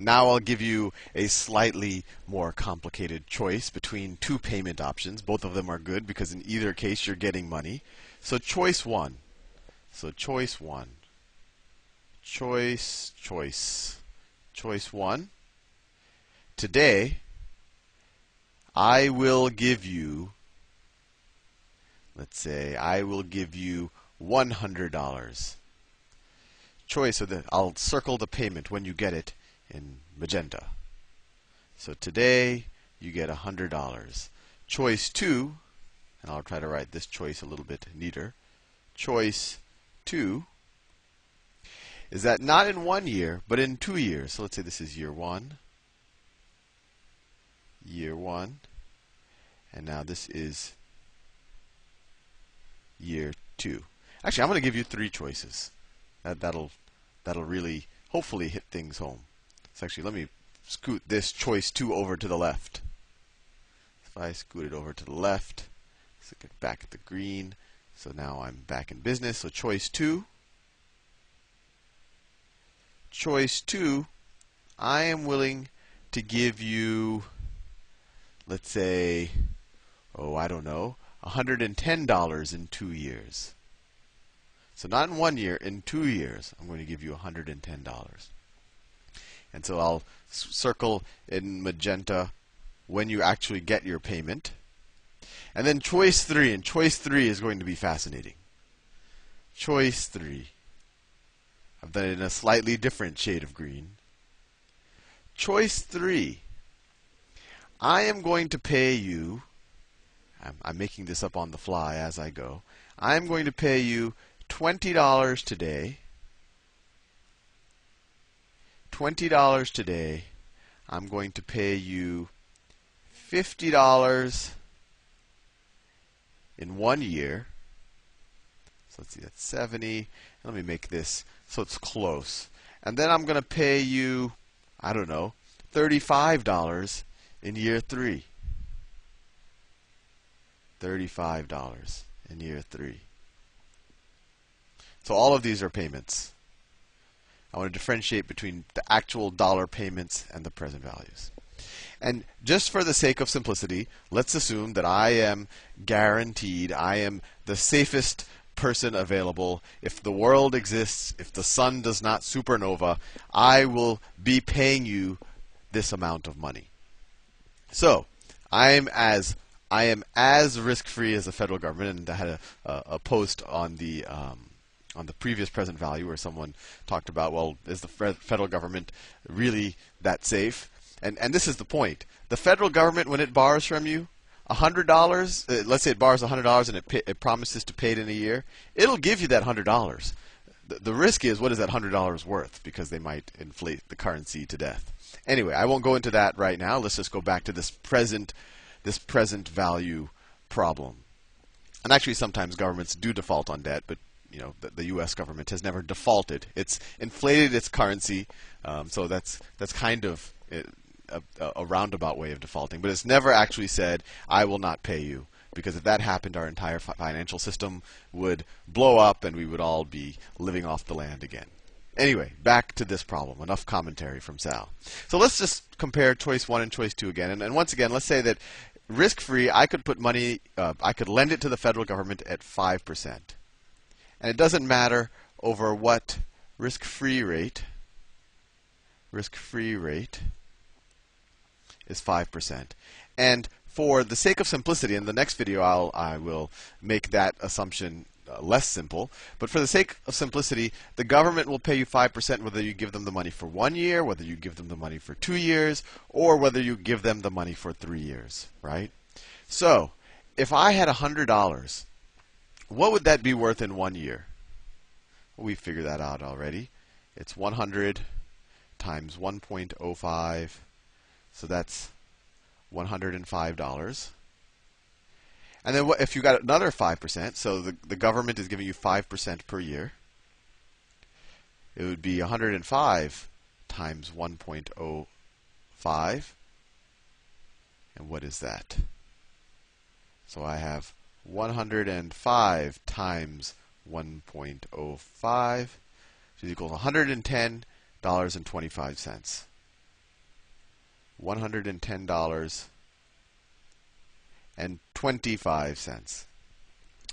Now I'll give you a slightly more complicated choice between two payment options. Both of them are good because in either case you're getting money. So choice one. Choice one. Today, I will give you, let's say, I will give you $100. Choice, so that I'll circle the payment when you get it in magenta. So today, you get $100. Choice two, and I'll try to write this choice a little bit neater. Choice two is that not in 1 year, but in 2 years. So let's say this is year one, and now this is year two. Actually, I'm going to give you 3 choices. That'll really, hopefully, hit things home. So actually, let me scoot this choice 2 over to the left. If I scoot it over to the left, so get back at the green. So now I'm back in business. So choice 2. Choice 2, I am willing to give you, let's say, I don't know, $110 in 2 years. So not in 1 year, in 2 years, I'm going to give you $110. And so I'll circle in magenta when you actually get your payment. And then choice 3, and choice 3 is going to be fascinating. Choice 3. I've done it in a slightly different shade of green. Choice 3. I am going to pay you, I'm making this up on the fly as I go. I am going to pay you $20 today. $20 today. I'm going to pay you $50 in 1 year. So let's see, that's 70. Let me make this so it's close. And then I'm going to pay you, I don't know, $35 in year 3. $35 in year 3. So all of these are payments. I want to differentiate between the actual dollar payments and the present values. And just for the sake of simplicity, let's assume that I am guaranteed, I am the safest person available. If the world exists, if the sun does not supernova, I will be paying you this amount of money. So I am as risk-free as the federal government. And I had a post on the previous present value where someone talked about, well, is the federal government really that safe? And this is the point. The federal government, when it borrows from you $100, let's say it borrows $100 and it promises to pay it in a year, it'll give you that $100. The risk is, what is that $100 worth? Because they might inflate the currency to death. Anyway, I won't go into that right now. Let's just go back to this present value problem. And actually, sometimes governments do default on debt, but the U.S. government has never defaulted. It's inflated its currency, so that's kind of a roundabout way of defaulting. But it's never actually said, I will not pay you. Because if that happened, our entire financial system would blow up and we would all be living off the land again. Anyway, back to this problem. Enough commentary from Sal. So let's just compare choice 1 and choice 2 again. And once again, let's say that risk-free, I could put money, I could lend it to the federal government at 5%. And it doesn't matter over what risk-free rate is 5%. And for the sake of simplicity, in the next video I will make that assumption less simple. But for the sake of simplicity, the government will pay you 5% whether you give them the money for 1 year, whether you give them the money for 2 years, or whether you give them the money for 3 years, right? So if I had $100, what would that be worth in 1 year? Well, we figured that out already. It's 100 times 1.05, so that's $105. And then if you got another 5%, so the government is giving you 5% per year, it would be 105 times 1.05. And what is that? So I have 105 times 1.05, which is equal to $110.25. $110.25.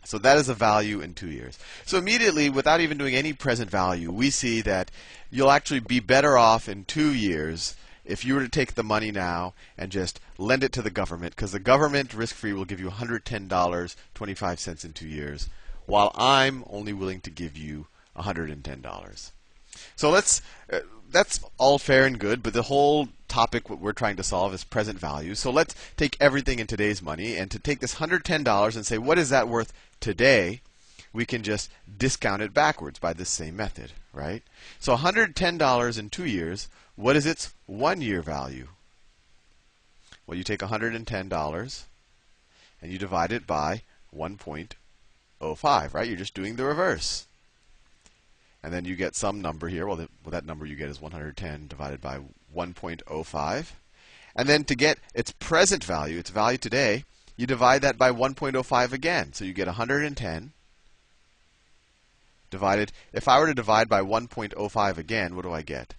So that is a value in 2 years. So immediately, without even doing any present value, we see that you'll actually be better off in 2 years if you were to take the money now and just lend it to the government, because the government, risk-free, will give you $110.25 in 2 years, while I'm only willing to give you $110. So that's all fair and good, but the whole topic what we're trying to solve is present value. So let's take everything in today's money, and to take this $110 and say, what is that worth today? We can just discount it backwards by this same method, right? So $110 in 2 years, what is its 1 year value? Well, you take $110 and you divide it by 1.05, right? You're just doing the reverse. And then you get some number here. Well, that number you get is 110 divided by 1.05. And then to get its present value, its value today, you divide that by 1.05 again. So you get 110 divided. If I were to divide by 1.05 again, what do I get?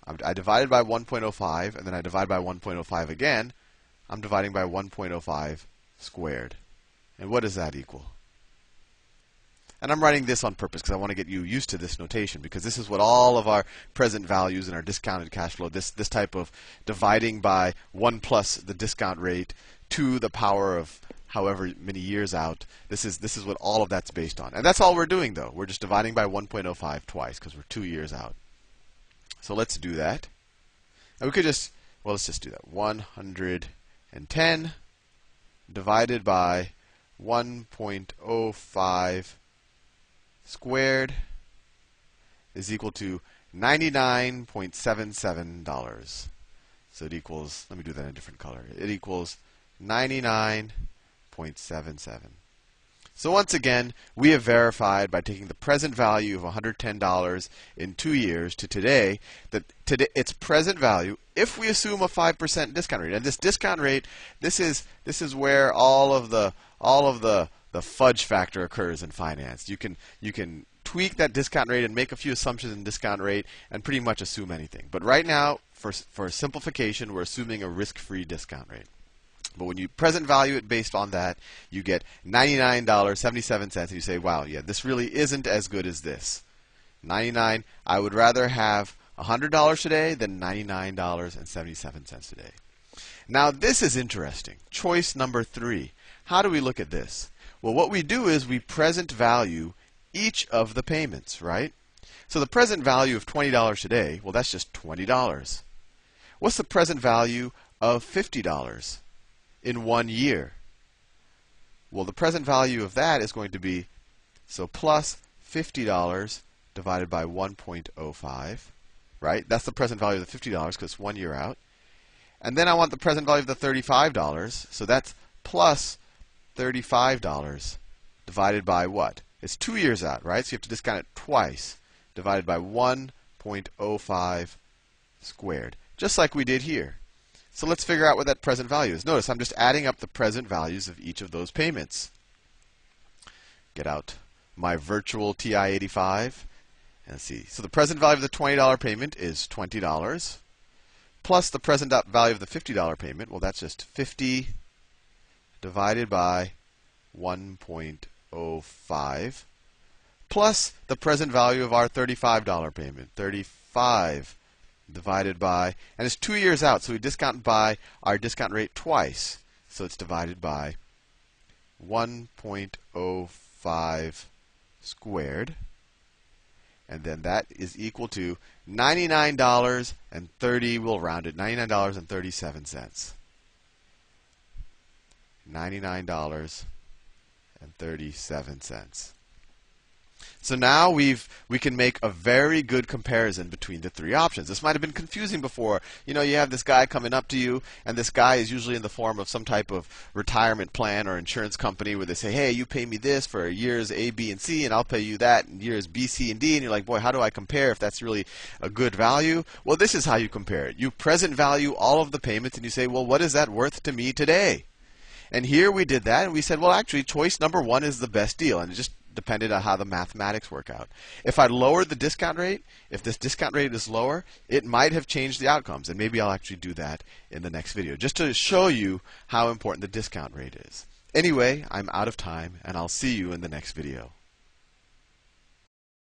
I divided by 1.05, and then I divide by 1.05 again. I'm dividing by 1.05 squared. And what does that equal? And I'm writing this on purpose because I want to get you used to this notation, because this is what all of our present values and our discounted cash flow, this type of dividing by 1 plus the discount rate to the power of however many years out, this is what all of that's based on. And that's all we're doing, though. We're just dividing by 1.05 twice because we're 2 years out. So let's do that. And we could just, well, let's just do that. 110 divided by 1.05 squared is equal to $99.77. So it equals, let me do that in a different color. It equals 99.77. So once again, we have verified by taking the present value of $110 in 2 years to today that its present value, if we assume a 5% discount rate, and this discount rate, this is where all of the fudge factor occurs in finance. You can tweak that discount rate and make a few assumptions in discount rate and pretty much assume anything. But right now, for simplification, we're assuming a risk-free discount rate. But when you present value it based on that, you get $99.77, and you say, wow, yeah, this really isn't as good as this. 99, I would rather have $100 today than $99.77 today. Now, this is interesting. Choice number 3. How do we look at this? Well, what we do is we present value each of the payments, right? So the present value of $20 today, well, that's just $20. What's the present value of $50 in 1 year? Well, the present value of that is going to be, so plus $50 divided by 1.05, right? That's the present value of the $50 because it's 1 year out. And then I want the present value of the $35, so that's plus $35 divided by what? It's 2 years out, right? So you have to discount it twice, divided by 1.05 squared, just like we did here. So let's figure out what that present value is. Notice I'm just adding up the present values of each of those payments. Get out my virtual TI-85 and see. So the present value of the $20 payment is $20, plus the present value of the $50 payment. Well, that's just 50 divided by 1.05, plus the present value of our $35 payment, 35 divided by, and it's 2 years out, so we discount by our discount rate twice. So it's divided by 1.05 squared. And then that is equal to $99.30, we'll round it, $99.37. $99.37. So now we can make a very good comparison between the three options. This might have been confusing before. You know, you have this guy coming up to you, and this guy is usually in the form of some type of retirement plan or insurance company where they say, hey, you pay me this for years A, B, and C, and I'll pay you that in years B, C, and D. And you're like, boy, how do I compare if that's really a good value? Well, this is how you compare it. You present value all of the payments, and you say, well, what is that worth to me today? And here we did that, and we said, well, actually, choice number 1 is the best deal. And just depending on how the mathematics work out. If I lowered the discount rate, if this discount rate is lower, it might have changed the outcomes. And maybe I'll actually do that in the next video, just to show you how important the discount rate is. Anyway, I'm out of time, and I'll see you in the next video.